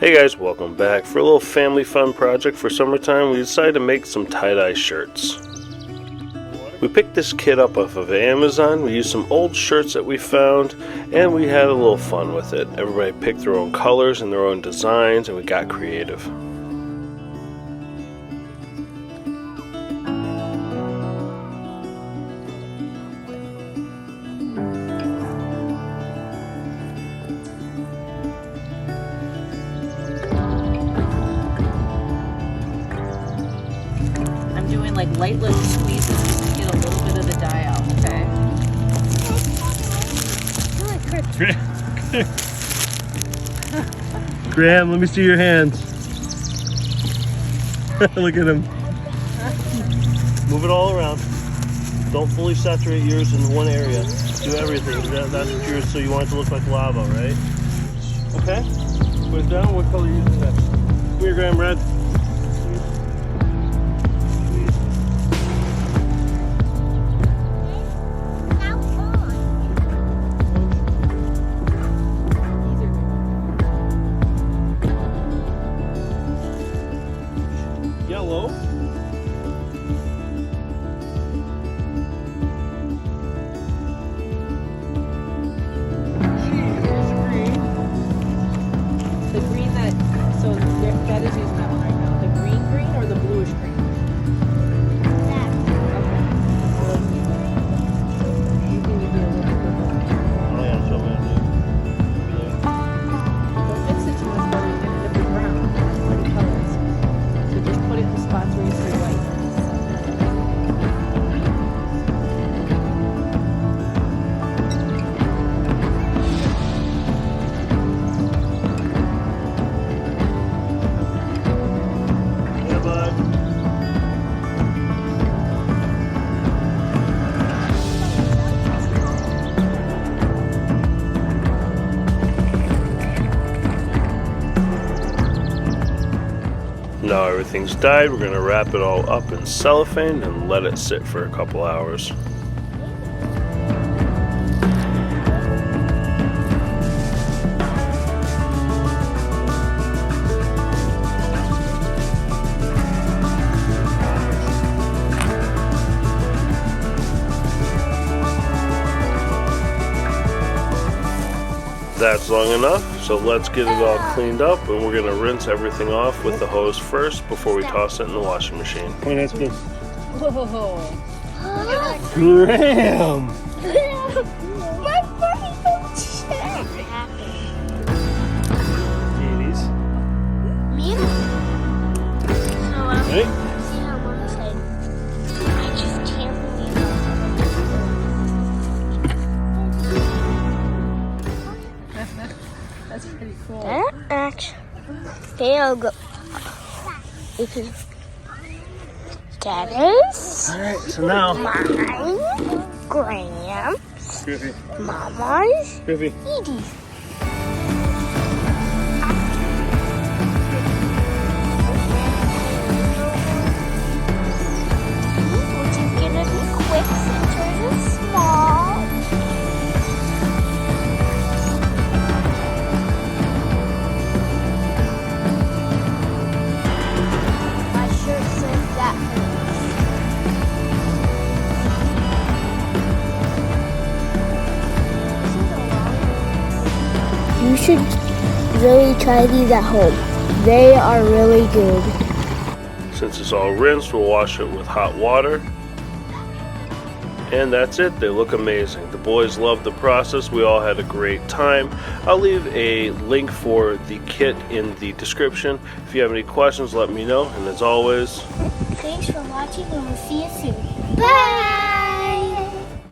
Hey guys, welcome back. For a little family fun project for summertime, we decided to make some tie-dye shirts. We picked this kit up off of Amazon. We used some old shirts that we found, and we had a little fun with it. Everybody picked their own colors and their own designs, and we got creative. I'm doing like light little squeezes just to get a little bit of the dye out, okay? Graham, let me see your hands. Look at him. Move it all around. Don't fully saturate yours in one area. Do everything. That's what yours, so you want it to look like lava, right? Okay. Put it down. What color are you using next? Come here, Graham. Red. Yellow. The green that, so that is using that one right now. The green or the bluish green? That. Okay. You can give me a little bit more. Oh yeah, show me. Don't mix it too much, but you're gonna end up with brown. Pretty colors. So just put it in the spots where you see white. Now everything's dyed, we're going to wrap it all up in cellophane and let it sit for a couple hours. That's long enough, so let's get it all cleaned up, and we're going to rinse everything off with the hose first before we toss it in the washing machine. Point at this. Whoa. Graham! My body check. Ladies. Me? So Hey. see how Mama said, I just can't believe That's pretty cool. that actually failed. Because that is Alright, so now. mine, Graham's, Griffey. Mama's, Griffey. Edie's. Which is gonna be quick since yours is small. My shirt says that hurts. You should really try these at home. They are really good. Since it's all rinsed, we'll wash it with hot water. And that's it. They look amazing. The boys loved the process. We all had a great time. I'll leave a link for the kit in the description. If you have any questions, let me know. And as always, Thanks for watching and we'll see you soon. Bye!